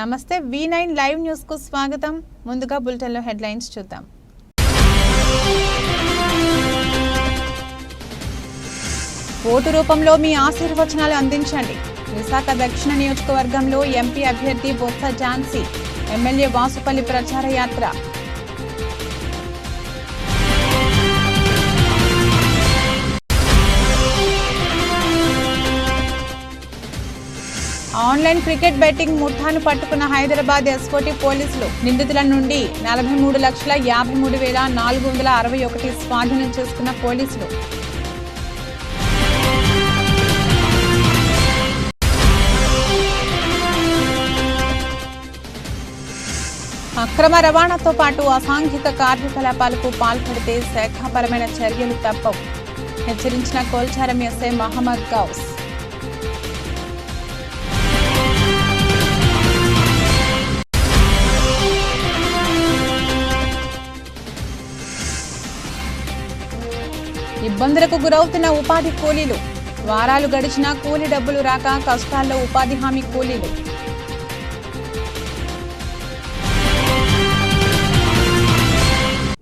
నమస్తే V9 live news కు స్వాగతం. ముందుగా బులెటిన్ లో హెడ్లైన్స్ చూద్దాం. ఓటు రూపంలో మీ ఆశీర్వచనాలు అందించండి. విశాఖ దక్షిణ నియోజకవర్గంలో ఎంపీ అభ్యర్థి బొత్స ఝాన్సీ, ఎమ్మెల్యే వాసుపల్లి ప్రచార యాత్ర. ఆన్లైన్ క్రికెట్ బెట్టింగ్ ముఠాను పట్టుకున్న హైదరాబాద్ ఎస్కోటీ పోలీసులు. నిందితుల నుండి 43,53,461 స్వాధీనం చేసుకున్న పోలీసులు. అక్రమ రవాణాతో పాటు అసాంఘిక కార్యకలాపాలకు పాల్పడితే శాఖాపరమైన చర్యలు తప్పవు, హెచ్చరించిన కోల్చారం ఎస్ఐ మహమ్మద్ గౌస్. ఇబ్బందులకు గురవుతున్న ఉపాధి కూలీలు. వారాలు గడిచినా కూలీ డబ్బులు రాక కష్టాల్లో ఉపాధి హామీ కూలీలు.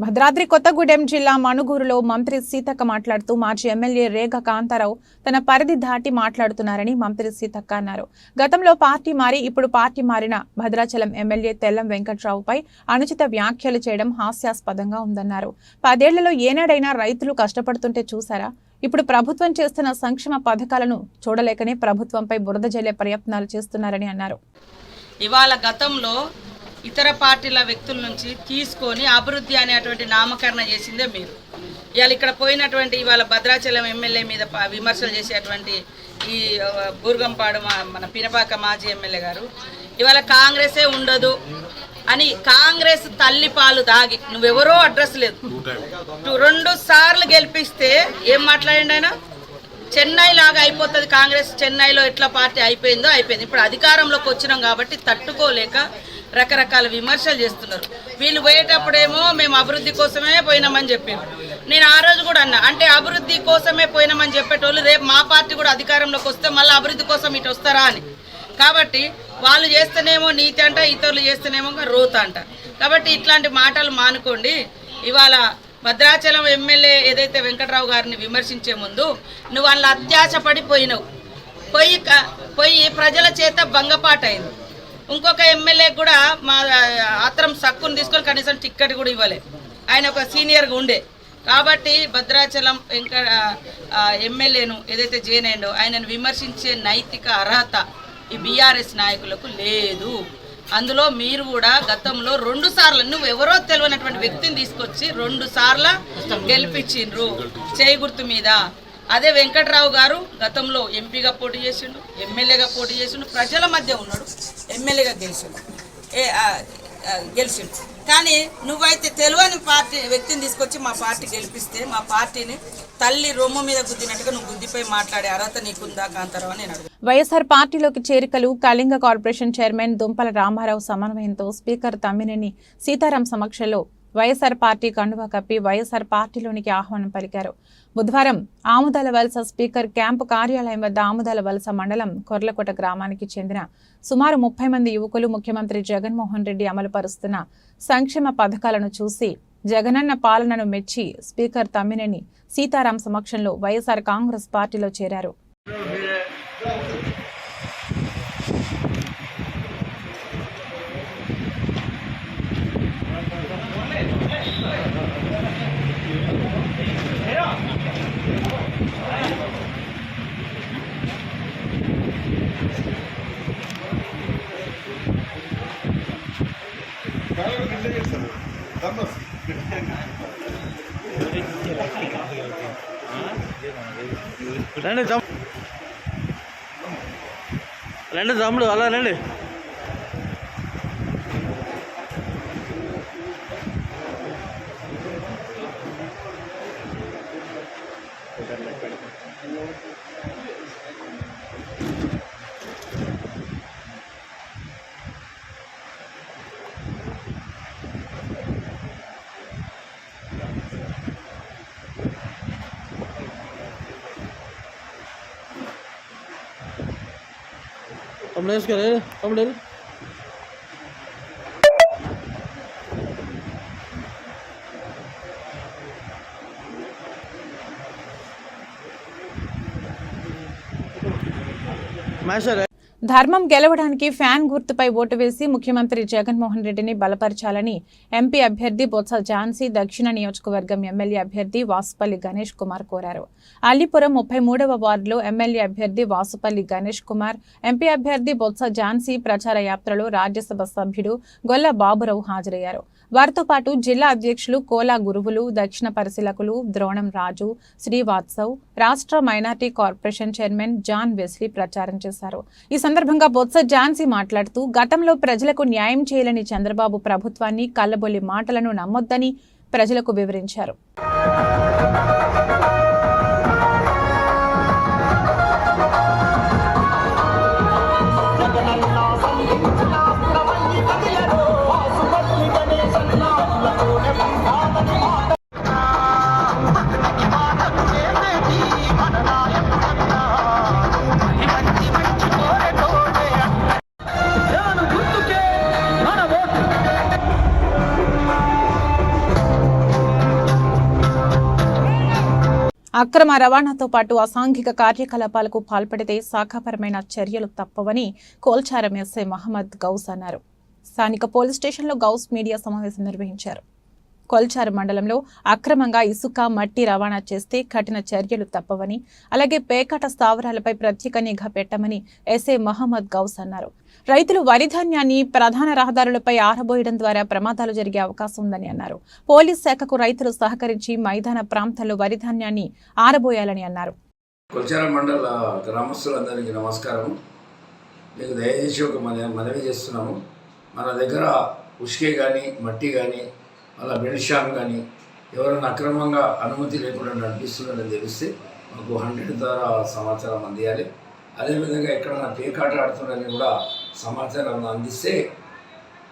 భద్రాద్రి కొత్తగూడెం జిల్లా మణుగూరులో మంత్రి సీతక్క మాట్లాడుతూ మాజీ ఎమ్మెల్యే రేగ కాంతారావు తన పరిధి దాటి మాట్లాడుతున్నారని మంత్రి సీతక్క అన్నారు. గతంలో పార్టీ మారి ఇప్పుడు పార్టీ మారిన భద్రాచలం ఎమ్మెల్యే తెల్లం వెంకట్రావుపై అనుచిత వ్యాఖ్యలు చేయడం హాస్యాస్పదంగా ఉందన్నారు. 10 ఏళ్లలో ఏనాడైనా రైతులు కష్టపడుతుంటే చూసారా? ఇప్పుడు ప్రభుత్వం చేస్తున్న సంక్షేమ పథకాలను చూడలేకనే ప్రభుత్వంపై బురద జల్లే ప్రయత్నాలు చేస్తున్నారని అన్నారు. ఇవాళ గతంలో ఇతర పార్టీల వ్యక్తుల నుంచి తీసుకొని అభివృద్ధి అనేటువంటి నామకరణ చేసిందే మీరు. ఇవాళ ఇక్కడ పోయినటువంటి ఇవాళ భద్రాచలం ఎమ్మెల్యే మీద విమర్శలు చేసేటువంటి ఈ బూర్గంపాడు మన పినపాక మాజీ ఎమ్మెల్యే గారు ఇవాళ కాంగ్రెసే ఉండదు అని కాంగ్రెస్ తల్లి పాలు దాగి నువ్వెవరో అడ్రస్ లేదు 2 సార్లు గెలిపిస్తే ఏం మాట్లాడండి ఆయన? చెన్నై లాగా అయిపోతుంది కాంగ్రెస్. చెన్నైలో ఎట్లా పార్టీ అయిపోయిందో అయిపోయింది. ఇప్పుడు అధికారంలోకి వచ్చినాం కాబట్టి తట్టుకోలేక రకరకాల విమర్శలు చేస్తున్నారు. వీళ్ళు పోయేటప్పుడేమో మేము అభివృద్ధి కోసమే పోయినామని చెప్పారు. నేను ఆ రోజు కూడా అన్నా, అంటే అభివృద్ధి కోసమే పోయినామని చెప్పేటోళ్ళు రేపు మా పార్టీ కూడా అధికారంలోకి వస్తే మళ్ళీ అభివృద్ధి కోసం ఇటు వస్తారా అని. కాబట్టి వాళ్ళు చేస్తేనేమో నీతి అంట, ఇతరులు చేస్తేనేమో రోత అంట. కాబట్టి ఇట్లాంటి మాటలు మానుకోండి. ఇవాళ భద్రాచలం ఎమ్మెల్యే ఏదైతే వెంకట్రావు గారిని విమర్శించే ముందు నువ్వు వాళ్ళ అత్యాశపడిపోయినావు. పోయి ప్రజల చేత భంగపాటు అయింది. ఇంకొక ఎమ్మెల్యే కూడా మా ఆత్రం సక్కును తీసుకొని కనీసం టిక్కెట్ కూడా ఇవ్వలే. ఆయన ఒక సీనియర్గా ఉండే. కాబట్టి భద్రాచలం ఎమ్మెల్యేను ఏదైతే జైన్ ఆయనను విమర్శించే నైతిక అర్హత ఈ బీఆర్ఎస్ నాయకులకు లేదు. అందులో మీరు కూడా గతంలో 2 సార్లు నువ్వు ఎవరో తెలియనటువంటి వ్యక్తిని తీసుకొచ్చి 2 సార్లు గెలిపించిండ్రు చేయి గుర్తు మీద. అదే వెంకట్రావు గారు గతంలో ఎంపీగా పోటీ చేసిండు, ఎమ్మెల్యేగా పోటీ చేసిండు, ప్రజల మధ్య ఉన్నాడు, ఎమ్మెల్యేగా గెలిచిండు. కానీ నువ్వైతే తెలియని పార్టీ వ్యక్తిని తీసుకొచ్చి మా పార్టీ గెలిపిస్తే మా పార్టీని తల్లి రొమ్ము మీద గుద్దినట్టుగా నువ్వు గుద్దిపై మాట్లాడే అర్హత నీకుందా కాంతారావు అని నేను అడుగు. వైఎస్ఆర్ పార్టీలోకి చేరికలు. కళింగ కార్పొరేషన్ చైర్మన్ దుంపల రామారావు సమన్వయంతో స్పీకర్ తమ్మినేని సీతారాం సమక్షంలో వైఎస్ఆర్ పార్టీ కండువా కప్పి వైఎస్ఆర్ పార్టీలోనికి ఆహ్వానం పలికారు. బుధవారం ఆముదాల వలస స్పీకర్ క్యాంపు కార్యాలయం వద్ద ఆముదాల వలస మండలం కొర్లకోట గ్రామానికి చెందిన సుమారు 30 మంది యువకులు ముఖ్యమంత్రి జగన్మోహన్ రెడ్డి అమలుపరుస్తున్న సంక్షేమ పథకాలను చూసి జగనన్న పాలనను మెచ్చి స్పీకర్ తమ్మినేని సీతారాం సమక్షంలో వైఎస్ఆర్ కాంగ్రెస్ పార్టీలో చేరారు. రండి తమ్ముడు, అలా రండి. Kamu lihat sekarang, kamu lihat. Master ధర్మం గెలవడానికి ఫ్యాన్ గుర్తుపై ఓటు వేసి ముఖ్యమంత్రి జగన్మోహన్ రెడ్డిని బలపరచాలని ఎంపీ అభ్యర్థి బొత్స ఝాన్సీ దక్షిణ నియోజకవర్గం ఎమ్మెల్యే అభ్యర్థి వాసుపల్లి గణేష్ కుమార్ కోరారు. అల్లిపురం 33వ వార్డులో ఎమ్మెల్యే అభ్యర్థి వాసుపల్లి గణేష్ కుమార్, ఎంపీ అభ్యర్థి బొత్స ఝాన్సీ ప్రచార యాత్రలో రాజ్యసభ సభ్యుడు గొల్ల బాబురావు హాజరయ్యారు. వారితో పాటు జిల్లా అధ్యక్షులు కోలా గురువులు, దక్షిణ పరిశీలకులు ద్రోణం రాజు, శ్రీవాత్సవ్, రాష్ట్ర minority corporation chairman John Wesley ప్రచారం చేశారు. ఈ సందర్భంగా బొత్స ఝాన్సీ మాట్లాడుతూ గతంలో ప్రజలకు న్యాయం చేయాలని చంద్రబాబు ప్రభుత్వాన్ని కల్లబొల్లి మాటలను నమ్మొద్దని ప్రజలకు వివరించారు. అక్రమ రవాణాతో పాటు అసాంఘిక కార్యకలాపాలకు పాల్పడితే శాఖాపరమైన చర్యలు తప్పవని కోల్చారం ఎస్ఐ మహమ్మద్ గౌస్ అన్నారు. స్థానిక పోలీస్ స్టేషన్లో గౌస్ మీడియా సమావేశం నిర్వహించారు. కొల్చారు మండలంలో అక్రమంగా ఇసుక, మట్టి రవాణా చేస్తే కఠిన చర్యలు తప్పవని, అలాగే పేకాట స్థావరాలపై ప్రత్యేక నిఘా పెట్టమని ఎస్ఐ మహమ్మద్ గౌస్ అన్నారు. రైతులు వరి ధాన్యాన్ని ప్రధాన రహదారులపై ఆరబోయడం ద్వారా ప్రమాదాలు జరిగే అవకాశం ఉందని అన్నారు. పోలీస్ శాఖకు రైతులు సహకరించి మైదాన ప్రాంతాల్లో వరి ధాన్యాన్ని ఆరబోయాలని అన్నారు. కొల్చారం మండల గ్రామస్తులందరికీ నమస్కారం. మీకు దయచేసి ఒక మనవి చేస్తున్నాము. మన దగ్గర ఉష్కే కానీ, మట్టి కానీ, అలా బెల్ట్ షాప్ కానీ ఎవరైనా అక్రమంగా అనుమతి లేకుండా నడిపిస్తున్నారని తెలిస్తే మాకు 100 ద్వారా సమాచారం అందియాలి. అదేవిధంగా ఎక్కడైనా పేకాట ఆడుతున్నారని కూడా సమాచారం అందిస్తే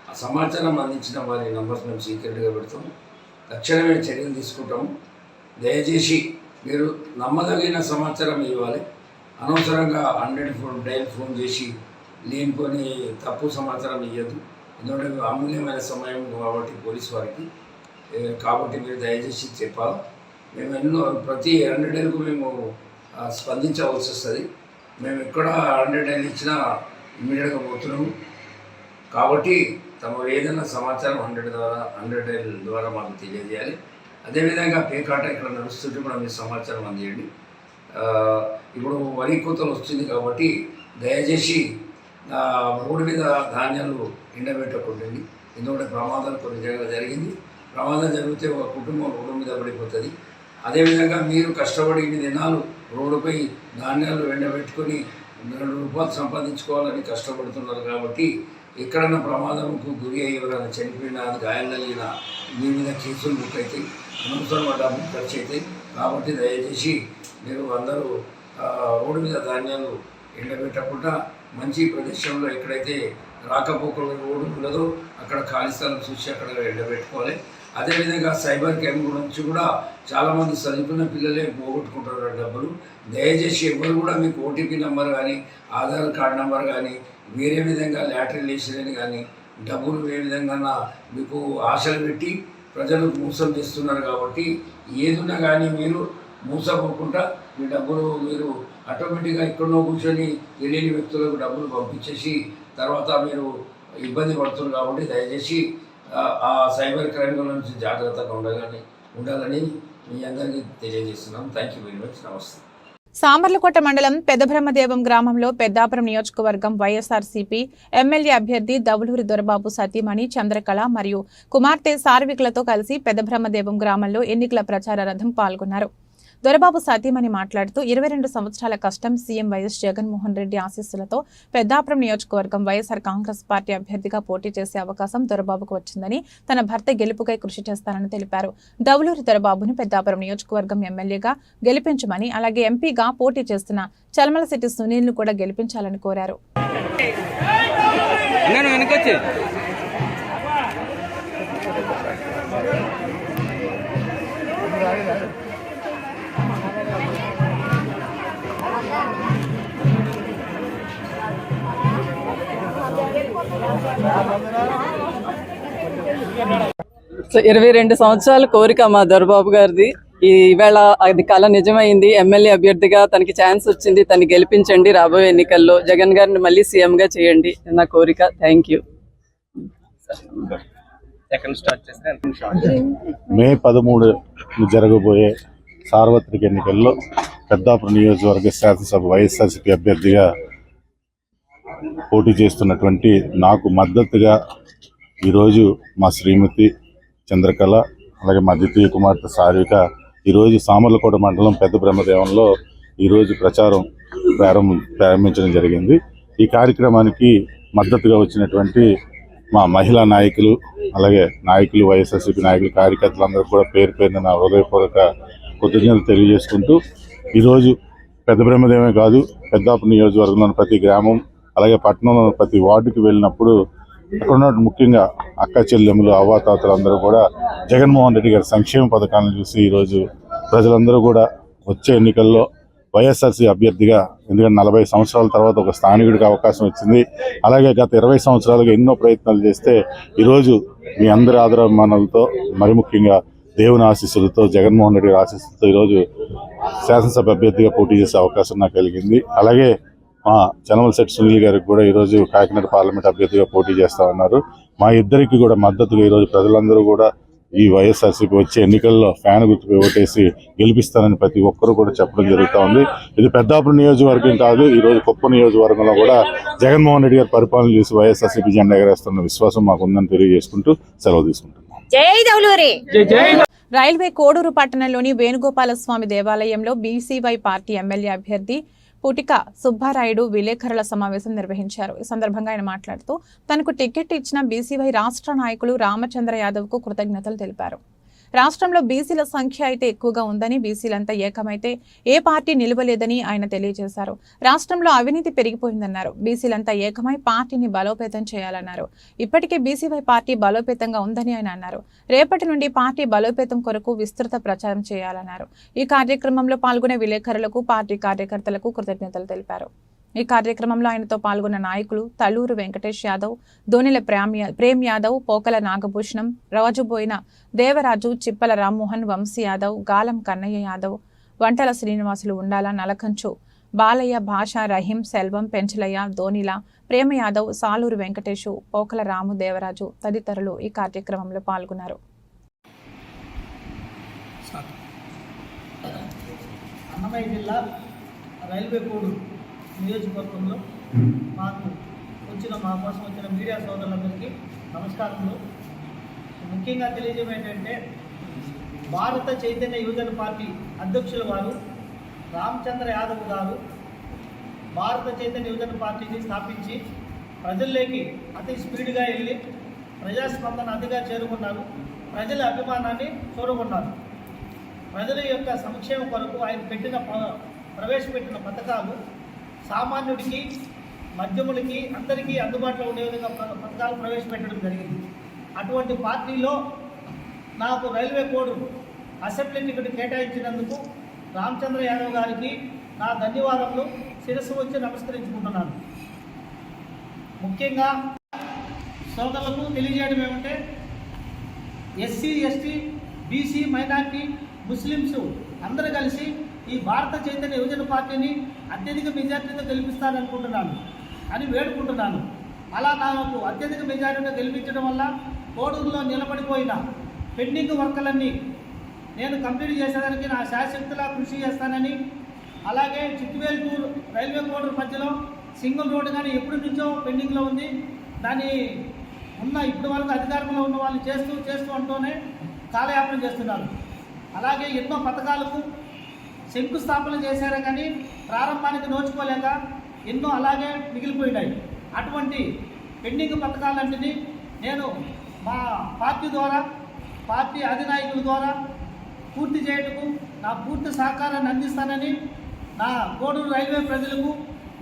ఆ సమాచారం అందించిన వారి నంబర్స్ మేము సీక్రెట్గా పెడతాము. తక్షణమే చర్యలు తీసుకుంటాము. దయచేసి మీరు నమ్మదగిన సమాచారం ఇవ్వాలి. అనవసరంగా 100 డైల్ ఫోన్ చేసి లేనిపోని తప్పు సమాచారం ఇవ్వద్దు. ఎందుకంటే అమూల్యమైన సమయం కాబట్టి పోలీసు వారికి, కాబట్టి మీరు దయచేసి చెప్పాలి. మేము ప్రతి 100 డైల్కు మేము స్పందించవలసి వస్తుంది. మేము ఎక్కడ 100 డైల్ ఇచ్చినా ఇమ్మీడియట్గా పోతున్నాము. కాబట్టి తమ ఏదైనా సమాచారం 100 డైల్ ద్వారా మాకు తెలియజేయాలి. అదేవిధంగా పేకాట ఇక్కడ నడుస్తుంటే కూడా మీరు సమాచారం అందియండి. ఇప్పుడు వరి కోతలు వస్తుంది కాబట్టి దయచేసి రోడ్డు మీద ధాన్యాలు ఎండబెట్టకూడదండి. ఎందుకంటే ప్రమాదాలు కొన్ని జరిగింది. ప్రమాదం జరిగితే ఒక కుటుంబం రోడ్డు మీద పడిపోతుంది. అదేవిధంగా మీరు కష్టపడి ఇన్ని దినాలు రోడ్డుపై ధాన్యాలు ఎండబెట్టుకొని 2 రూపాయలు సంపాదించుకోవాలని కష్టపడుతున్నారు. కాబట్టి ఎక్కడైనా ప్రమాదంకు గురి అయ్యి ఎవరైనా చనిపోయినా, గాయాలు కలిగిన మీ మీద కేసులు బుక్ అవుతాయి, అనవసరంగా డబ్బులు ఖర్చు అవుతాయి. కాబట్టి దయచేసి మీరు అందరూ రోడ్డు మీద ధాన్యాలు ఎండబెట్టకుండా మంచి ప్రదేశంలో ఎక్కడైతే రాకపోకల రోడ్డు ఉండదో అక్కడ ఖాళీ స్థలం చూసి అక్కడ ఎండబెట్టుకోవాలి. అదేవిధంగా సైబర్ క్రైమ్ గురించి కూడా చాలామంది చదువుకున్న పిల్లలే పోగొట్టుకుంటారు డబ్బులు. దయచేసి ఎవరు కూడా మీకు ఓటీపీ నెంబర్ కానీ, ఆధార్ కార్డు నెంబర్ కానీ, వేరే విధంగా లాటరీ వేసిరని కానీ డబ్బులు ఏ విధంగా మీకు ఆశలు పెట్టి ప్రజలు మోసం చేస్తున్నారు. కాబట్టి ఏదున్నా కానీ మీరు మోసపోకుండా మీ డబ్బులు మీరు ఆటోమేటిక్గా ఎక్కడో కూర్చొని తెలియని వ్యక్తులకు డబ్బులు పంపించేసి తర్వాత మీరు ఇబ్బంది పడుతున్నారు. కాబట్టి దయచేసి ఆ సైబర్ క్రైమ్ నుంచి జాగ్రత్తగా ఉండాలని మీ అందరికీ తెలియజేస్తున్నాం. Thank you very much. నమస్తే. సామర్లకోట మండలం పెదబ్రహ్మదేవం గ్రామంలో పెద్దాపురం నియోజకవర్గం వైఎస్ఆర్సీపీ ఎమ్మెల్యే అభ్యర్థి దవులూరి దొరబాబు సతీమణి చంద్రకళ మరియు కుమార్తె సార్వికులతో కలిసి పెదబ్రహ్మదేవం గ్రామంలో ఎన్నికల ప్రచార రథం పాల్గొన్నారు. దొరబాబు సతీమణి మాట్లాడుతూ 22 సంవత్సరాల కష్టం సీఎం వైఎస్ జగన్మోహన్ రెడ్డి ఆశీస్సులతో పెద్దాపురం నియోజకవర్గం వైఎస్ఆర్ కాంగ్రెస్ పార్టీ అభ్యర్థిగా పోటీ చేసే అవకాశం దొరబాబుకు వచ్చిందని, తన భర్త గెలుపుకై కృషి చేస్తానని తెలిపారు. దవులూరి దొరబాబును పెద్దాపురం నియోజకవర్గం ఎమ్మెల్యేగా గెలిపించమని, అలాగే ఎంపీగా పోటీ చేస్తున్న చల్మలశెట్టి సునీల్ను కూడా గెలిపించాలని కోరారు. సో 22 సంవత్సరాల కోరిక మా దొరబాబు గారిది. ఈవేళ అది కళ నిజమైంది. ఎమ్మెల్యే అభ్యర్థిగా తనకి ఛాన్స్ వచ్చింది. తను గెలిపించండి. రాబోయే ఎన్నికల్లో జగన్ గారిని మళ్ళీ సీఎంగా చేయండి నా కోరిక. Thank you. మే 13 జరగబోయే సార్వత్రిక ఎన్నికల్లో పెద్దాపురం నియోజకవర్గ శాసనసభ వైఎస్ఆర్సీపీ అభ్యర్థిగా పోటీ చేస్తున్నటువంటి నాకు మద్దతుగా ఈరోజు మా శ్రీమతి చంద్రకళ, అలాగే మా ద్వితీయ కుమార్తె సారిక ఈరోజు సామర్లకోట మండలం పెద్ద బ్రహ్మదేవంలో ఈరోజు ప్రచారం ప్రారంభించడం జరిగింది. ఈ కార్యక్రమానికి మద్దతుగా వచ్చినటువంటి మా మహిళా నాయకులు, అలాగే నాయకులు, వైఎస్ఆర్సీపీ నాయకులు, కార్యకర్తలందరూ కూడా పేరు పేరున నా హృదయపూర్వక కృతజ్ఞతలు తెలియజేసుకుంటూ ఈరోజు పెద్ద బ్రహ్మదేవమే కాదు, పెద్దాపురం నియోజకవర్గంలోని ప్రతి గ్రామం, అలాగే పట్టణంలోని ప్రతి వార్డుకి వెళ్ళినప్పుడు అక్కడ ఉన్న ముఖ్యంగా అక్క చెల్లెములు, అవ్వాతాతలు అందరూ కూడా జగన్మోహన్ రెడ్డి గారి సంక్షేమ పథకాలను చూసి ఈరోజు ప్రజలందరూ కూడా వచ్చే ఎన్నికల్లో వైఎస్ఆర్సీ అభ్యర్థిగా, ఎందుకంటే 40 సంవత్సరాల తర్వాత ఒక స్థానికుడికి అవకాశం వచ్చింది. అలాగే గత 20 సంవత్సరాలుగా ఎన్నో ప్రయత్నాలు చేస్తే ఈరోజు మీ అందరి ఆదరాభిమానాలతో, మరి ముఖ్యంగా దేవుని ఆశీస్సులతో, జగన్మోహన్ రెడ్డి గారి ఆశీస్సులతో ఈరోజు శాసనసభ అభ్యర్థిగా పోటీ చేసే అవకాశం నాకు కలిగింది. అలాగే మా చనమలశెట్టి సునీల్ గారికి కూడా ఈరోజు కాకినాడ పార్లమెంట్ అభ్యర్థిగా పోటీ చేస్తా ఉన్నారు. మా ఇద్దరికి కూడా మద్దతుగా ఈరోజు ప్రజలందరూ కూడా ఈ వైఎస్ఆర్సీపీ వచ్చే ఎన్నికల్లో ఫ్యాన్ గుర్తుపై ఓటేసి గెలిపిస్తానని ప్రతి ఒక్కరూ కూడా చెప్పడం జరుగుతూ ఉంది. ఇది పెద్దాపురం నియోజకవర్గం కాదు, ఈరోజు కుప్పం నియోజకవర్గంలో కూడా జగన్మోహన్ రెడ్డి గారు పరిపాలన చేసి వైఎస్ఆర్సీపీ జెండా ఎగరేస్తున్న విశ్వాసం మాకుందని తెలియజేసుకుంటూ సెలవు తీసుకుంటున్నాం. రైల్వే కోడూరు పట్టణంలోని వేణుగోపాలస్వామి దేవాలయంలో బీసీవై పార్టీ ఎమ్మెల్యే అభ్యర్థి పుటిక సుబ్బారాయుడు విలేకరుల సమావేశం నిర్వహించారు. ఈ సందర్భంగా ఆయన మాట్లాడుతూ తనకు టికెట్ ఇచ్చిన బీసీవై రాష్ట్ర నాయకులు రామచంద్ర యాదవ్కు కృతజ్ఞతలు తెలిపారు. రాష్ట్రంలో బీసీల సంఖ్య అయితే ఎక్కువగా ఉందని, బీసీలంతా ఏకమైతే ఏ పార్టీ నిలవలేదని ఆయన తెలియజేశారు. రాష్ట్రంలో అవినీతి పెరిగిపోయిందన్నారు. బీసీలంతా ఏకమై పార్టీని బలోపేతం చేయాలన్నారు. ఇప్పటికే బీసీవై పార్టీ బలోపేతంగా ఉందని ఆయన అన్నారు. రేపటి నుండి పార్టీ బలోపేతం కొరకు విస్తృత ప్రచారం చేయాలన్నారు. ఈ కార్యక్రమంలో పాల్గొనే విలేకరులకు, పార్టీ కార్యకర్తలకు కృతజ్ఞతలు తెలిపారు. ఈ కార్యక్రమంలో ఆయనతో పాల్గొన్న నాయకులు తల్లూరు వెంకటేష్ యాదవ్, దోనెల ప్రేమ్ యాదవ్, పోకల నాగభూషణం, రాజుబోయిన దేవరాజు, చిప్పల రామ్మోహన్, వంశీ యాదవ్, గాలం కన్నయ్య యాదవ్, వంటల శ్రీనివాసులు, ఉండాల, నలకంచు బాలయ్య, భాష, రహీం, సెల్వం, పెంచలయ్య, దోనిల, ప్రేమ యాదవ్, సాలూరు వెంకటేషు, పోకల రాము, దేవరాజు తదితరులు ఈ కార్యక్రమంలో పాల్గొన్నారు. అన్నమయ్య జిల్లా రైల్వే కోడ్ నియోజకవర్గంలో మా కోసం వచ్చిన మీడియా సోదరులందరికీ నమస్కారములు. ముఖ్యంగా తెలియజేయడం ఏంటంటే, భారత చైతన్య యువజన పార్టీ అధ్యక్షుల వారు రామచంద్ర యాదవ్ గారు భారత చైతన్య యువజన పార్టీని స్థాపించి ప్రజల్లోకి అతి స్పీడ్గా వెళ్ళి ప్రజాస్పందన అతిగా చేరుకున్నారు. ప్రజల అభిమానాన్ని చూరగొన్నారు. ప్రజల యొక్క సంక్షేమం కొరకు ఆయన ప్రవేశపెట్టిన పథకాలు సామాన్యుడికి, మధ్యములకి, అందరికీ అందుబాటులో ఉండే విధంగా పథకాలు ప్రవేశపెట్టడం జరిగింది. అటువంటి పార్టీలో నాకు రైల్వే కోడ్ అసెంబ్లీ టికెట్ కేటాయించినందుకు రామచంద్ర యాదవ్ గారికి నా ధన్యవాదములు శిరస్సు వచ్చి నమస్కరించుకుంటున్నాను. ముఖ్యంగా సోదరులకు తెలియజేయడం ఏమంటే, SC, ST, BC, minority, Muslims అందరూ కలిసి ఈ భారత చైతన్య యువజన పార్టీని అత్యధిక మెజార్టీతో గెలిపిస్తారనుకుంటున్నాను అని వేడుకుంటున్నాను. అలా నాకు అత్యధిక మెజార్టీతో గెలిపించడం వల్ల కోడూరులో నిలబడిపోయిన పెండింగ్ వర్కులన్నీ నేను కంప్లీట్ చేసేదానికి నా శాయశక్తులా కృషి చేస్తానని, అలాగే చిట్టువేల్పూర్ రైల్వే కోడూరు మధ్యలో సింగిల్ రోడ్డు కానీ ఎప్పటి నుంచో పెండింగ్లో ఉంది. దాన్ని ఇప్పటి వరకు అధికారంలో ఉన్న వాళ్ళు చేస్తూ అంటూనే కాలయాపన చేస్తున్నారు. అలాగే ఎన్నో పథకాలకు శంకుస్థాపన చేశారు కానీ ప్రారంభానికి నోచుకోలేక ఎన్నో అలాగే మిగిలిపోయినాయి. అటువంటి పెండింగ్ పథకాలన్నింటినీ నేను మా పార్టీ ద్వారా, పార్టీ అధినాయకుల ద్వారా పూర్తి చేయటకు నా పూర్తి సహకారాన్ని అందిస్తానని నా కోడూరు రైల్వే ప్రజలకు,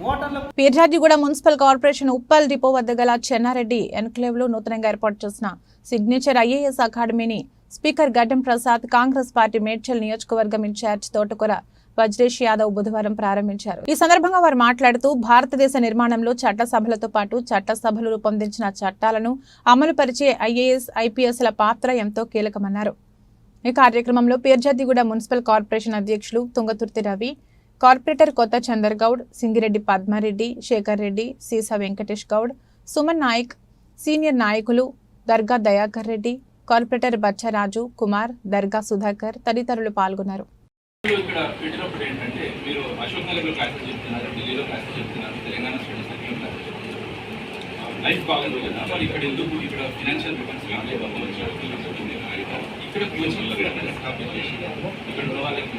ఓటర్లకు. Peerzadiguda municipal corporation Uppal depot వద్ద గల చెన్నారెడ్డి ఎన్క్లేవ్లో నూతనంగా ఏర్పాటు చేసిన సిగ్నేచర్ ఐఏఎస్ అకాడమీని స్పీకర్ గడ్డం ప్రసాద్, కాంగ్రెస్ పార్టీ మేడ్చల్ నియోజకవర్గం ఇన్ఛార్జ్ తోటకూర వజ్రేష్ యాదవ్ బుధవారం ప్రారంభించారు. ఈ సందర్భంగా వారు మాట్లాడుతూ, భారతదేశ నిర్మాణంలో చట్టసభలతో పాటు చట్టసభలు రూపొందించిన చట్టాలను అమలుపరిచే ఐఏఎస్, ఐపీఎస్ల పాత్ర ఎంతో కీలకమన్నారు. ఈ కార్యక్రమంలో పీర్జాదిగూడ మున్సిపల్ కార్పొరేషన్ అధ్యక్షులు తుంగతుర్తి రవి, కార్పొరేటర్ కొత్త చందర్ గౌడ్, సింగిరెడ్డి పద్మారెడ్డి, శేఖర్ రెడ్డి, సీసా వెంకటేష్ గౌడ్, సుమన్ నాయక్, సీనియర్ నాయకులు దర్గా దయాకర్ రెడ్డి, కార్పొరేటర్ బచ్చరాజు కుమార్, దర్గా సుధాకర్ తదితరులు పాల్గొన్నారు. ఇక్కడ పెట్టినప్పుడు ఏంటంటే మీరు అశోక్ నగర్లో క్లాసెస్ చెప్తున్నారు, ఢిల్లీలో క్లాసెస్ చెప్తున్నారు, తెలంగాణ స్టూడెంట్స్ లైఫ్ బాగుంది కదా, మరి ఇక్కడ ఎందుకు ఇక్కడ ఫినాన్షియల్ రిఫరెన్స్ ఇక్కడ కోచింగ్ స్టాబ్లిష్ చేసి ఇక్కడ ఉన్న వాళ్ళకి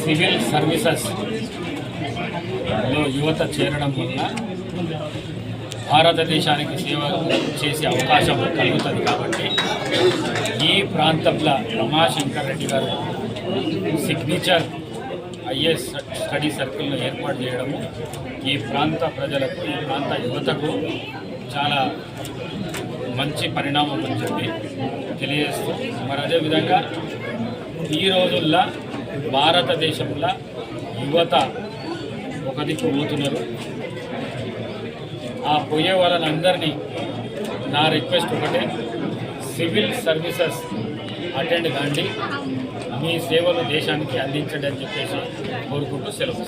సివిల్ సర్వీసెస్లో యువత చేరడం వల్ల భారతదేశానికి సేవ చేసే అవకాశం కలుగుతుంది. కాబట్టి ఈ ప్రాంతంలో రమాశంకర్ రెడ్డి గారు సిగ్నేచర్ ఐఏఎస్ స్టడీ సర్కిల్ను ఏర్పాటు చేయడము ఈ ప్రాంత ప్రజలకు, ఈ ప్రాంత యువతకు చాలా మంచి పరిణామం అని చెప్పి తెలియజేస్తూ, మరి అదేవిధంగా ఈ రోజుల్లో భారతదేశంలో యువత ఒక దిక్కు పోతున్నారు. ఆ పోయే వాళ్ళందరినీ నా రిక్వెస్ట్ ఒకటే, సివిల్ సర్వీసెస్ అటెండ్ కాండి, మీ సేవలు దేశానికి అందించండి అని చెప్పేసి కోరుకుంటూ సెలవు.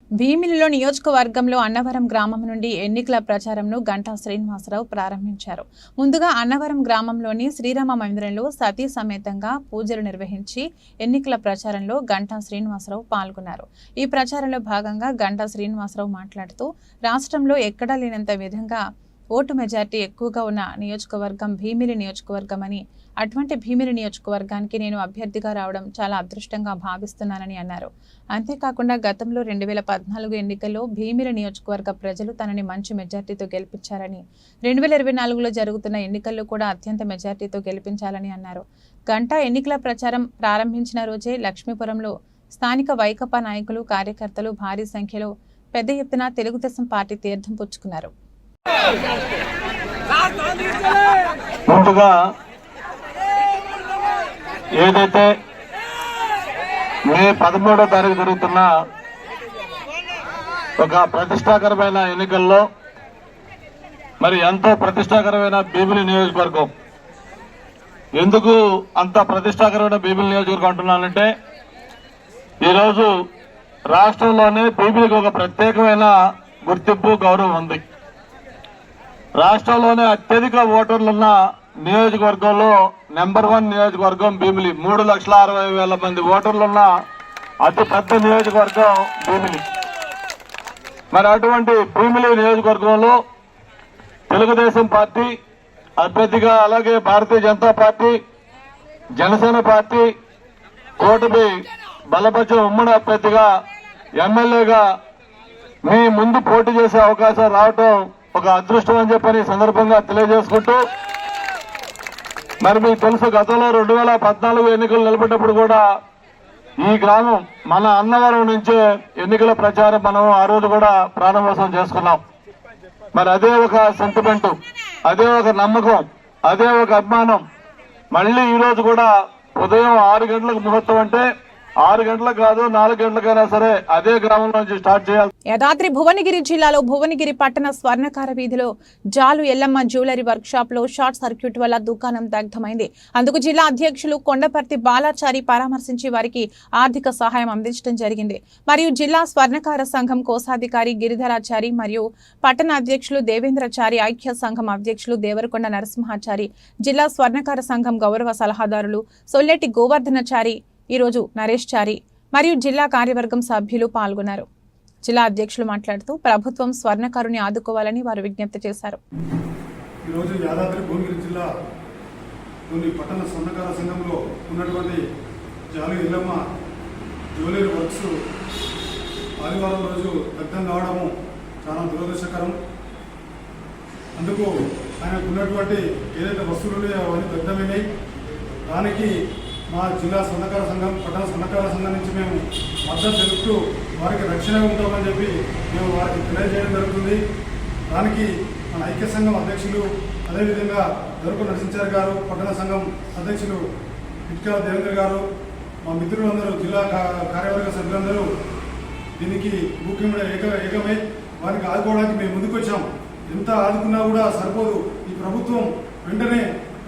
భీమిలిలో నియోజకవర్గంలో అన్నవరం గ్రామం నుండి ఎన్నికల ప్రచారంను గంటా శ్రీనివాసరావు ప్రారంభించారు. ముందుగా అన్నవరం గ్రామంలోని శ్రీరామ మందిరంలో సతీ సమేతంగా పూజలు నిర్వహించి ఎన్నికల ప్రచారంలో గంటా శ్రీనివాసరావు పాల్గొన్నారు. ఈ ప్రచారంలో భాగంగా గంటా శ్రీనివాసరావు మాట్లాడుతూ, రాష్ట్రంలో ఎక్కడా లేనంత విధంగా ఓటు మెజార్టీ ఎక్కువగా ఉన్న నియోజకవర్గం భీమిలి నియోజకవర్గం అని, అటువంటి భీమిలి నియోజకవర్గానికి నేను అభ్యర్థిగా రావడం చాలా అదృష్టంగా భావిస్తున్నానని అన్నారు. అంతేకాకుండా గతంలో 2014 ఎన్నికల్లో భీమిలి నియోజకవర్గ ప్రజలు తనని మంచి మెజార్టీతో గెలిపించారని, 2024లో జరుగుతున్న ఎన్నికల్లో కూడా అత్యంత మెజార్టీతో గెలిపించాలని అన్నారు. గంటా ఎన్నికల ప్రచారం ప్రారంభించిన రోజే లక్ష్మీపురంలో స్థానిక వైకాపా నాయకులు, కార్యకర్తలు భారీ సంఖ్యలో పెద్ద ఎత్తున తెలుగుదేశం పార్టీ తీర్థం పుచ్చుకున్నారు. ముందుగా ఏదైతే మే 13వ తారీఖు జరుగుతున్న ఒక ప్రతిష్టాకరమైన ఎన్నికల్లో మరి ఎంతో ప్రతిష్టాకరమైన భీమిలి నియోజకవర్గం, ఎందుకు అంత ప్రతిష్టాకరమైన భీమిలి నియోజకవర్గం అంటున్నానంటే, ఈరోజు రాష్ట్రంలోనే భీమిలికి ఒక ప్రత్యేకమైన గుర్తింపు, గౌరవం ఉంది. రాష్ట్రంలోనే అత్యధిక ఓటర్లున్న నియోజకవర్గంలో నెంబర్ 1 నియోజకవర్గం భీమిలి. 3,60,000 మంది ఓటర్లున్న అతి పెద్ద నియోజకవర్గం భీమిలి. మరి అటువంటి భీమిలి నియోజకవర్గంలో తెలుగుదేశం పార్టీ అభ్యర్థిగా, అలాగే భారతీయ జనతా పార్టీ, జనసేన పార్టీ కూటమి బలపరిచిన ఉమ్మడి అభ్యర్థిగా ఎమ్మెల్యేగా మీ ముందు పోటీ చేసే అవకాశం రావటం ఒక అదృష్టం అని చెప్పని సందర్భంగా తెలియజేసుకుంటూ, మరి మీకు తెలుసు గతంలో 2014 ఎన్నికలు నిలబెట్టినప్పుడు కూడా ఈ గ్రామం మన అన్నవరం నుంచే ఎన్నికల ప్రచారం మనం ఆ రోజు కూడా ప్రారంభోత్సవం చేసుకున్నాం. మరి అదే ఒక సెంటిమెంట్, అదే ఒక నమ్మకం, అదే ఒక అభిమానం మళ్ళీ ఈ రోజు కూడా ఉదయం 6 గంటలకు ముహూర్తం అంటే 6 గంటలకు కాదు, 4 గంటలకైనా సరే అదే గ్రామం నుంచి స్టార్ట్ చేయాలి. యాదాద్రి భువనగిరి జిల్లాలో భువనగిరి పట్టణ స్వర్ణకార వీధిలో జాలు ఎల్లమ్మ జ్యువెలరీ వర్క్ షాప్ లో షార్ట్ సర్క్యూట్ వల్ల దుకాణం దగ్ధమైంది. అందుకు జిల్లా అధ్యక్షులు కొండపర్తి బాలాచారి పరామర్శించి వారికి ఆర్థిక సహాయం అందించడం జరిగింది. మరియు జిల్లా స్వర్ణకార సంఘం కోశాధికారి గిరిధరాచారి మరియు పట్టణ అధ్యక్షులు దేవేంద్రచారి, ఐక్య సంఘం అధ్యక్షులు దేవరకొండ నరసింహాచారి, జిల్లా స్వర్ణకార సంఘం గౌరవ సలహాదారులు సొల్లెటి గోవర్ధనచారి, ఈరోజు నరేష్ చారి మరియు జిల్లా కార్యవర్గం సభ్యులు పాల్గొన్నారు. జిల్లా అధ్యక్షులు మాట్లాడుతూ ప్రభుత్వం స్వర్ణకారుని ఆదుకోవాలని వారు విజ్ఞప్తి చేశారు. ఈరోజు యాదాద్రి భువనగిరి జిల్లా కొన్ని పట్టణ స్వర్ణకార సంఘంలో ఉన్నటువంటి జాలు ఎల్లమ్మ జ్యువెలరీ వర్క్స్ ఆదివారం రోజు దగ్ధం కావడము చాలా దురదృష్టకరం. అందుకు ఆయనకు ఉన్నటువంటి ఏదైతే వస్తువులు ఉన్నాయో అవన్నీ దగ్ధమైనాయి. దానికి మా జిల్లా స్వర్ణకార సంఘం, పట్టణ స్వర్ణకార సంఘం నుంచి మేము మద్దతు తెలుపుతూ వారికి రక్షణ ఉంటామని చెప్పి మేము వారికి తెలియజేయడం జరుగుతుంది. దానికి మన ఐక్య సంఘం అధ్యక్షులు, అదేవిధంగా దొరకు నరసించారి గారు, పట్టణ సంఘం అధ్యక్షులు ఇటుకల దేవేంద్ర గారు, మా మిత్రులందరూ, జిల్లా కార్యవర్గ సభ్యులందరూ దీనికి ముఖ్యంగా ఏకమై వారికి ఆదుకోవడానికి మేము ముందుకు వచ్చాం. ఎంత ఆదుకున్నా కూడా సరిపోదు. ఈ ప్రభుత్వం వెంటనే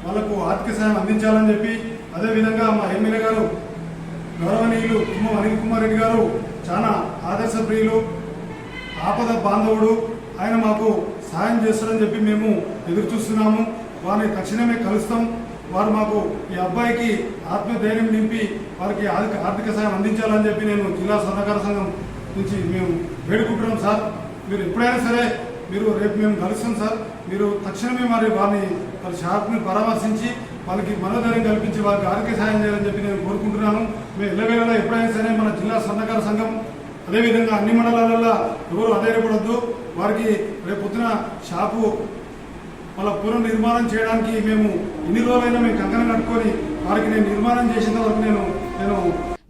వాళ్లకు ఆర్థిక సాయం అందించాలని చెప్పి, అదేవిధంగా మా ఎమ్మెల్యే గారు గౌరవనీయులు తుమ్మల అనిల్ కుమార్ రెడ్డి గారు చాలా ఆదర్శ ప్రియులు, ఆపద బాంధవుడు. ఆయన మాకు సాయం చేస్తారని చెప్పి మేము ఎదురు చూస్తున్నాము. వారిని తక్షణమే కలుస్తాం. వారు మాకు ఈ అబ్బాయికి ఆత్మధైర్యం నింపి వారికి ఆర్థిక సాయం అందించాలని చెప్పి నేను జిల్లా సహకార సంఘం నుంచి మేము వేడుకుంటున్నాం. సార్, మీరు ఎప్పుడైనా సరే మీరు రేపు మేము కలుస్తాం సార్. మీరు తక్షణమే వారి షాప్ని పరామర్శించి వాళ్ళకి మనోధైర్యం కల్పించి వారికి ఆర్థిక సాయం చేయాలని చెప్పి నేను కోరుకుంటున్నాను. మేము ఎల్లవేళలా ఎప్పుడైనా సరే మన జిల్లా సన్నకార సంఘం, అదేవిధంగా అన్ని మండలాలలో ఎవరు అధైర్యపడద్దు. వారికి రేపు పొద్దున షాపు వాళ్ళ పునర్నిర్మాణం చేయడానికి మేము ఇన్ని రోజులైనా మేము కంకణం కట్టుకొని వారికి నేను నిర్మాణం చేసిన వరకు నేను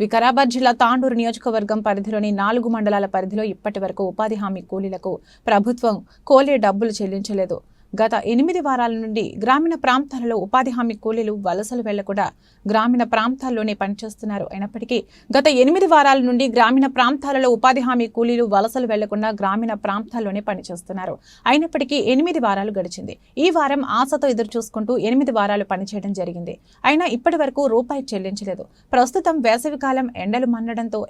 వికారాబాద్ జిల్లా తాండూరు నియోజకవర్గం పరిధిలోని 4 మండలాల పరిధిలో ఇప్పటి వరకు ఉపాధి హామీ కూలీలకు ప్రభుత్వం కోలే డబ్బులు చెల్లించలేదు. గత 8 వారాల నుండి గ్రామీణ ప్రాంతాలలో ఉపాధి హామీ కూలీలు వలసలు వెళ్లకుండా గ్రామీణ ప్రాంతాల్లోనే పనిచేస్తున్నారు. అయినప్పటికీ గత 8 వారాల నుండి గ్రామీణ ప్రాంతాలలో ఉపాధి హామీ కూలీలు వలసలు వెళ్లకుండా గ్రామీణ ప్రాంతాల్లోనే పనిచేస్తున్నారు. అయినప్పటికీ 8 వారాలు గడిచింది. ఈ వారం ఆశతో ఎదురు చూసుకుంటూ 8 వారాలు పనిచేయడం జరిగింది. అయినా ఇప్పటి వరకు రూపాయి చెల్లించలేదు. ప్రస్తుతం వేసవికాలం, ఎండలు మన్నడంతో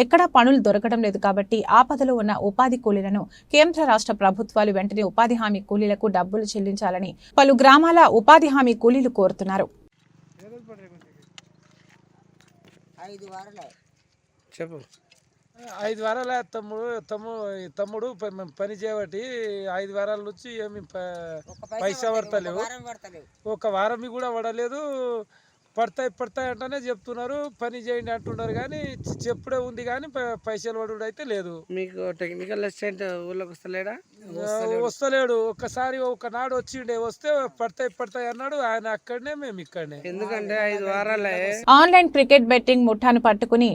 ఎక్కడా పనులు దొరకడం లేదు. కాబట్టి ఆపదలో ఉన్న ఉపాధి కూలీలను కేంద్ర రాష్ట్ర ప్రభుత్వాలు వెంటనే ఉపాధి హామీ కూలీలకు డబ్బులు చెల్లించాలని పలు గ్రామాల ఉపాధి హామీ కూలీలు కోరుతున్నారు. చెప్పు. 5 వారాల తమ్ముడు మేము పని చేయబట్టి 5 వారాల నుంచి ఏమి పైసా పడతలేవు. ఒక వారం కూడా పడలేదు. పడతాయి అంటేనే చెప్తున్నారు, పని చేయండి అంటున్నారు, కానీ చెప్పుడే ఉంది కానీ పైసలు పడుడు అయితే లేదు. మీకు టెక్నికల్ అసిస్టెంట్ ఊళ్ళోకి వస్తలేడు. ఒక్కసారి ఒకనాడు వచ్చిండే, వస్తే పడతాయి అన్నాడు. ఆయన అక్కడనే, మేము ఇక్కడనే. ఎందుకంటే 5 వారాలే ఆన్లైన్ క్రికెట్ బెట్టింగ్ ముఠాను పట్టుకుని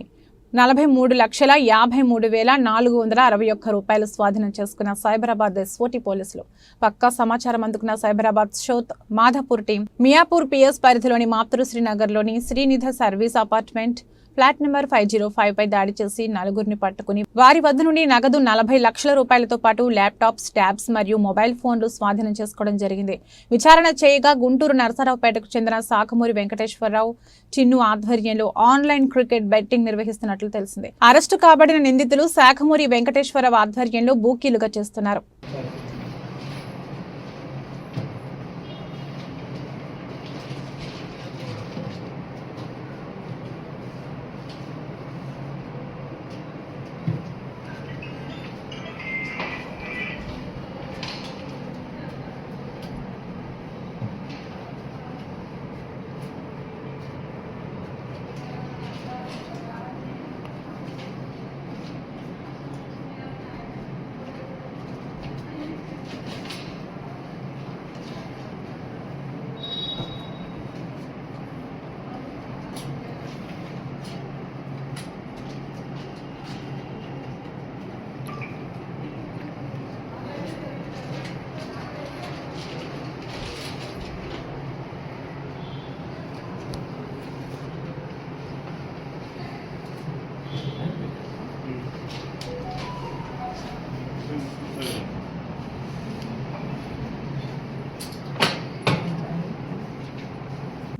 43,53,461 రూపాయలు స్వాధీనం చేసుకున్న సైబరాబాద్ ఎస్ఓటీ పోలీసులు. పక్కా సమాచారం అందుకున్న సైబరాబాద్ షోత్ మాధాపూర్ టీం మియాపూర్ పిఎస్ పరిధిలోని మాతృశ్రీ నగర్లోని శ్రీనిధ సర్వీస్ అపార్ట్మెంట్ ఫ్లాట్ నెంబర్ 505 పై దాడి చేసి 4గురిని పట్టుకుని వారి వద్ద నుండి నగదు 40 లక్షల రూపాయలతో పాటు ల్యాప్టాప్స్, ట్యాబ్స్ మరియు మొబైల్ ఫోన్లు స్వాధీనం చేసుకోవడం జరిగింది. విచారణ చేయగా గుంటూరు నరసరావుపేటకు చెందిన సాకమూరి వెంకటేశ్వరరావు చిన్ను ఆధ్వర్యంలో ఆన్లైన్ క్రికెట్ బెట్టింగ్ నిర్వహిస్తున్నట్లు తెలిసింది. అరెస్టు కాబడిన నిందితులు సాకమూరి వెంకటేశ్వరరావు ఆధ్వర్యంలో బూకీలుగా చేస్తున్నారు.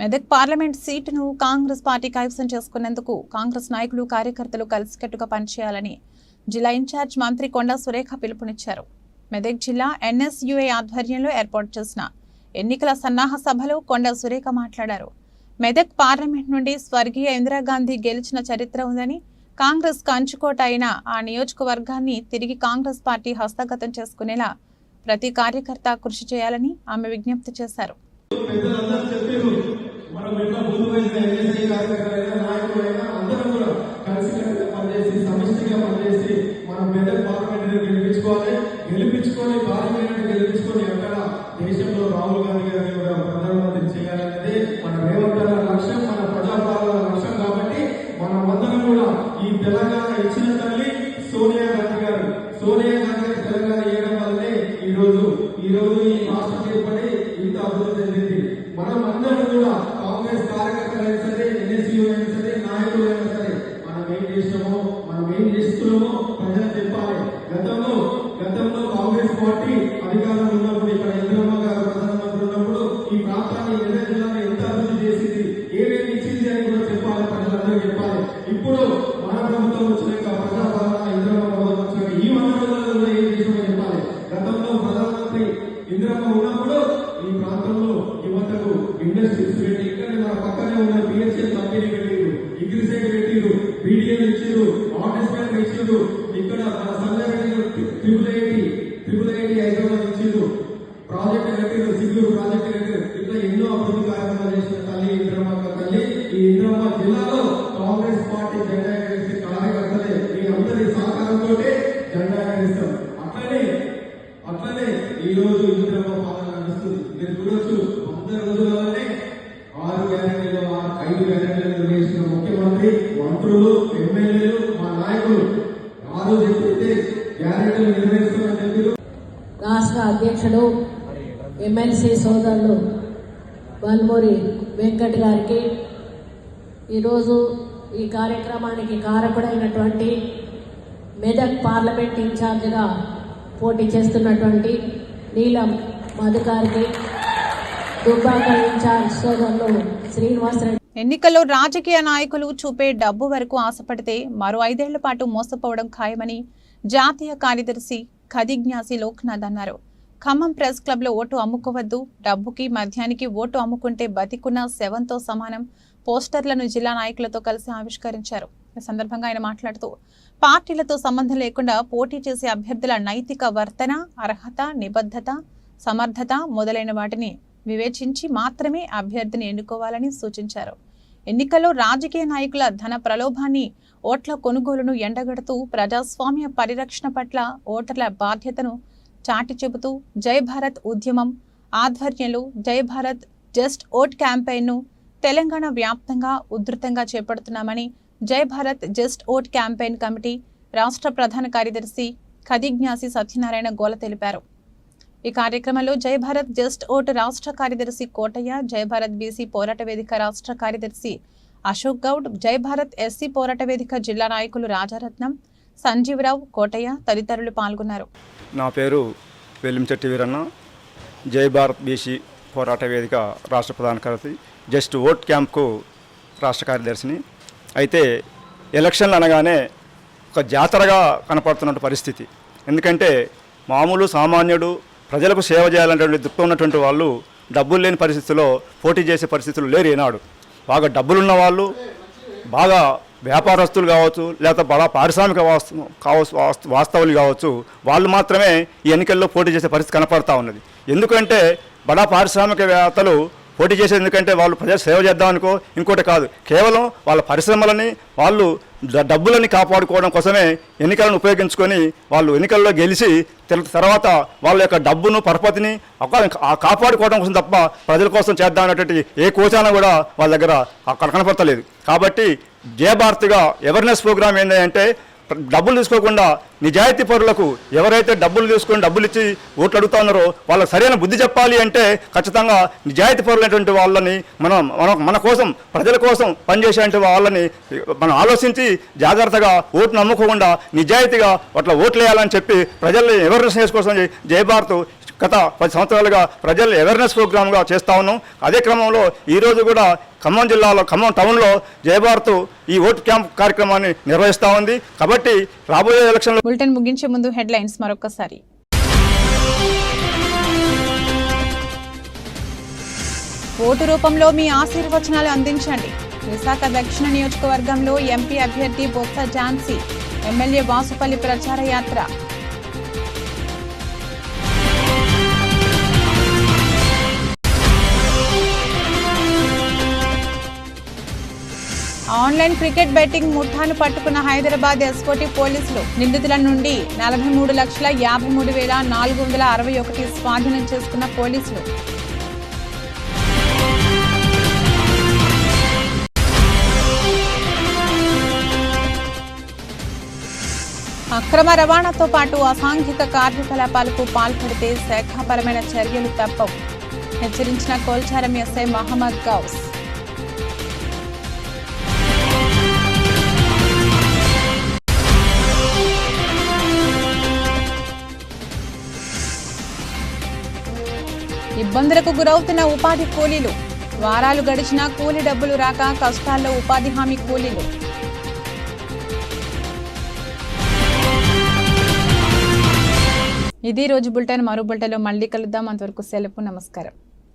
మెదక్ పార్లమెంట్ సీటును కాంగ్రెస్ పార్టీ కైవసం చేసుకునేందుకు కాంగ్రెస్ నాయకులు, కార్యకర్తలు కలిసికట్టుగా పనిచేయాలని జిల్లా ఇన్ఛార్జ్ మంత్రి కొండా సురేఖ పిలుపునిచ్చారు. మెదక్ జిల్లా ఎన్ఎస్యుఐ ఆధ్వర్యంలో ఏర్పాటు చేసిన ఎన్నికల సన్నాహ సభలో కొండా సురేఖ మాట్లాడారు. మెదక్ పార్లమెంట్ నుండి స్వర్గీయ ఇందిరాగాంధీ గెలిచిన చరిత్ర ఉందని, కాంగ్రెస్ కంచుకోట అయిన ఆ నియోజకవర్గాన్ని తిరిగి కాంగ్రెస్ పార్టీ హస్తగతం చేసుకునేలా ప్రతి కార్యకర్త కృషి చేయాలని ఆమె విజ్ఞప్తి చేశారు. గెలిపించుకొని పార్లమెంట్ గెలిపించుకొని అక్కడ దేశంలో రాహుల్ గాంధీ గారిని కూడా ప్రధానమంత్రి చేయాలనేది మన రేవంత్ గారి లక్ష్యం, మన ప్రజాపాలన లక్ష్యం. కాబట్టి మనం అందరం కూడా ఈ తెలంగాణ ఇచ్చిన తల్లి సోనియా గాంధీ గారు తెలంగాణ ఇవ్వడం వల్లనే ఈ రోజు ఈ రాష్ట్రం ఏర్పడి ఇంత అభివృద్ధి చెందింది. మనం అందరం కూడా కాంగ్రెస్ కార్యకర్తలు అయినా సరే, ఎన్ఎస్యూ అయినా సరే, నాయకులు అయినా సరే, మనం ఏం చేసినామో, మనం ఏం చేస్తున్నామో ప్రజలు చెప్పాలి. గతంలో కాంగ్రెస్ పార్టీ అధికారంలో ఉన్నప్పుడు, ఇక్కడ ఇందిరమ్మ గారు ప్రధానమంత్రి ఉన్నప్పుడు ఈ ప్రాంతాన్ని మెదక్ జిల్లాను ఎంత అభివృద్ధి చేసింది, ఏమేమి ఇచ్చింది అని కూడా చెప్పాలి, ప్రజలందరూ చెప్పాలి. ఇప్పుడు మన ప్రభుత్వం వచ్చినాక, ప్రజాపాలన ఇందిరమ్మ ప్రభుత్వం వచ్చినాక ఈ 100 రోజులలో ఏం చేసామో చెప్పాలి. గతంలో ప్రధానమంత్రి ఇందిరమ్మ ఉన్నప్పుడు ఈ ప్రాంతంలో యువతకు ఇండస్ట్రీస్ పెట్టి, ఇక్కడ మన పక్కనే ఉన్న బిఎస్ఎల్ కంపెనీ పెట్టిరు, ఇంగ్లీసైడ్ పెట్టిరు, బీడీఎల్ ఇచ్చిరు, ఆర్టిస్మెంట్ ఇచ్చిరు, ఇక్కడ మన సంగారెడ్డి ట్రిపుల్ ఐటీ హైదరాబాద్ ఇచ్చిరు, ప్రాజెక్ట్ కట్టిరు, సిగ్గురు ప్రాజెక్ట్ కట్టిరు. ఇట్లా ఎన్నో అభివృద్ధి కార్యక్రమాలు చేసిన తల్లి ఇందిరమ్మ తల్లి. ఈ ఇందిరమ్మ జిల్లాలో కాంగ్రెస్ పార్టీ జెండా ఎగరేసే కార్యకర్తలే మీ అందరి సహకారంతో జెండా ఎగరేస్తాం. అట్లనే ఈ రోజు ఇందిరమ్మ పాలన నడుస్తుంది. మీరు చూడొచ్చు, 100 రోజులలోనే 6 గ్యారెంటీలు 5 గ్యారెంటీలు వేసిన ముఖ్యమంత్రి, మంత్రులు, ఎమ్మెల్యేలు, మా నాయకులు ఆ రోజు ఎప్పుడైతే గ్యారెంటీలు నిర్వహిస్తామని చెప్పారు. రాష్ట్ర అధ్యక్షుడు ఎమ్మెల్సీ సోదరులు బల్మూరి వెంకట్ గారికి, ఈరోజు ఈ కార్యక్రమానికి కారకుడైనటువంటి మెదక్ పార్లమెంట్ ఇన్ఛార్జిగా పోటీ చేస్తున్నటువంటి నీలం మధుకారికి, దుబ్బాక ఇన్ఛార్జ్ సోదరులు శ్రీనివాసరెడ్డి. ఎన్నికల్లో రాజకీయ నాయకులు చూపే డబ్బు వరకు ఆశపడితే మరో 5 ఏళ్ల పాటు మోసపోవడం ఖాయమని జాతీయ కార్యదర్శి ఖదిజ్ఞాసి లోక్నాథ్ అన్నారు. ఖమ్మం ప్రెస్ క్లబ్లో ఓటు అమ్ముకోవద్దు, డబ్బుకి మద్యానికి ఓటు అమ్ముకుంటే బతికున్న శవంతో సమానం పోస్టర్లను జిల్లా నాయకులతో కలిసి ఆవిష్కరించారు. ఈ సందర్భంగా ఆయన మాట్లాడుతూ, పార్టీలతో సంబంధం లేకుండా పోటీ చేసే అభ్యర్థుల నైతిక వర్తన, అర్హత, నిబద్ధత, సమర్థత మొదలైన వాటిని వివేచించి మాత్రమే అభ్యర్థిని ఎన్నుకోవాలని సూచించారు. ఎన్నికల్లో రాజకీయ నాయకుల ధన ప్రలోభాన్ని, ఓట్ల కొనుగోలును ఎండగడుతూ ప్రజాస్వామ్య పరిరక్షణ పట్ల ఓటర్ల బాధ్యతను చాటి చెబుతూ జై భారత్ ఉద్యమం ఆధ్వర్యంలో జై భారత్ జస్ట్ ఓట్ క్యాంపెయిన్ను తెలంగాణ వ్యాప్తంగా ఉధృతంగా చేపడుతున్నామని జై Bharat just vote campaign committee రాష్ట్ర ప్రధాన కార్యదర్శి ఖదిజ్ఞాసి సత్యనారాయణ గోల తెలిపారు. ఈ కార్యక్రమంలో జై భారత్ జస్ట్ ఓట్ రాష్ట్ర కార్యదర్శి కోటయ్య, జై భారత్ బీసీ పోరాట వేదిక రాష్ట్ర కార్యదర్శి అశోక్ గౌడ్, జై భారత్ ఎస్సీ పోరాట వేదిక జిల్లా నాయకులు రాజారత్నం, సంజీవరావు, కోటయ్య తదితరులు పాల్గొన్నారు. నా పేరు వెల్లించెట్టి వీరన్న, జై భారత్ బీసీ పోరాట వేదిక రాష్ట్ర ప్రధాన కార్యదర్శి, జస్ట్ ఓట్ క్యాంప్కు రాష్ట్ర కార్యదర్శిని. అయితే ఎలక్షన్లు అనగానే ఒక జాతరగా కనపడుతున్న పరిస్థితి. ఎందుకంటే మామూలు సామాన్యుడు ప్రజలకు సేవ చేయాలనేటువంటి దృక్పథం ఉన్నటువంటి వాళ్ళు డబ్బులు లేని పరిస్థితుల్లో పోటీ చేసే పరిస్థితులు లేరు ఈనాడు. బాగా డబ్బులున్న వాళ్ళు, బాగా వ్యాపారస్తులు కావచ్చు, లేదా బడా పారిశ్రామిక వాస్తవులు కావచ్చు, వాళ్ళు మాత్రమే ఈ ఎన్నికల్లో పోటీ చేసే పరిస్థితి కనపడతా ఉన్నది. ఎందుకంటే బడా పారిశ్రామికవేత్తలు పోటీ చేసేది ఎందుకంటే వాళ్ళు ప్రజలు సేవ చేద్దామనుకో, ఇంకోటి కాదు, కేవలం వాళ్ళ పరిశ్రమలని, వాళ్ళు డబ్బులని కాపాడుకోవడం కోసమే ఎన్నికలను ఉపయోగించుకొని వాళ్ళు ఎన్నికల్లో గెలిచి తర్వాత వాళ్ళ యొక్క డబ్బును పరపతిని కాపాడుకోవడం కోసం తప్ప ప్రజల కోసం చేద్దామనేటువంటి ఏ కోచాన కూడా వాళ్ళ దగ్గర అక్కడ కనపడతలేదు. కాబట్టి జయ భారత్గా అవేర్నెస్ ప్రోగ్రామ్ ఏంటంటే డబ్బులు తీసుకోకుండా నిజాయితీ పరులకు, ఎవరైతే డబ్బులు తీసుకొని డబ్బులు ఇచ్చి ఓట్లు అడుగుతా ఉన్నారో వాళ్ళకి సరైన బుద్ధి చెప్పాలి అంటే ఖచ్చితంగా నిజాయితీ పరులైనటువంటి వాళ్ళని మన కోసం, ప్రజల కోసం పనిచేసేటువంటి వాళ్ళని మనం ఆలోచించి జాగ్రత్తగా ఓటు నమ్ముకోకుండా నిజాయితీగా అట్లా ఓట్లు వేయాలని చెప్పి ప్రజల్ని అవేర్నెస్ చేసుకోసం జయ భారత్ గత 10 సంవత్సరాలుగా ప్రజలు అవేర్నెస్ ప్రోగ్రామ్గా చేస్తూ ఉన్నాం. అదే క్రమంలో ఈరోజు కూడా ఖమ్మం జిల్లాలో, ఖమ్మం టౌన్లో జయ భారత్ ఈ ఓటు క్యాంప్ కార్యక్రమాన్ని నిర్వహిస్తూ ఉంది. కాబట్టి రాబోయే ఎలక్షన్లో బులెటిన్ ముగించే ముందు హెడ్లైన్స్ మరొకసారి. ఓటు రూపంలో మీ ఆశీర్వచనాలు అందించండి. విశాఖ దక్షిణ నియోజకవర్గంలో ఎంపీ అభ్యర్థి బొత్స ఝాన్సీ, ఎమ్మెల్యే వాసుపల్లి ప్రచార యాత్ర. ఆన్లైన్ క్రికెట్ బెట్టింగ్ ముఠాను పట్టుకున్న హైదరాబాద్ ఎస్కోటీ పోలీసులు. నిందితుల నుండి 43,53,461 స్వాధీనం చేసుకున్న పోలీసులు. అక్రమ రవాణాతో పాటు అసాంఘిక కార్యకలాపాలకు పాల్పడితే శాఖాపరమైన చర్యలు తప్పవు, హెచ్చరించిన కోల్చారం ఎస్ఐ మహమ్మద్ గౌస్. ఇబ్బందులకు గురవుతున్న ఉపాధి కూలీలు. వారాలు గడిచినా కూలీ డబ్బులు రాక కష్టాల్లో ఉపాధి హామీ కూలీలు. ఇది రోజు బులెటిన్. మరో బులెటిన్లో మళ్ళీ కలుద్దాం. అంతవరకు సెలవు. నమస్కారం.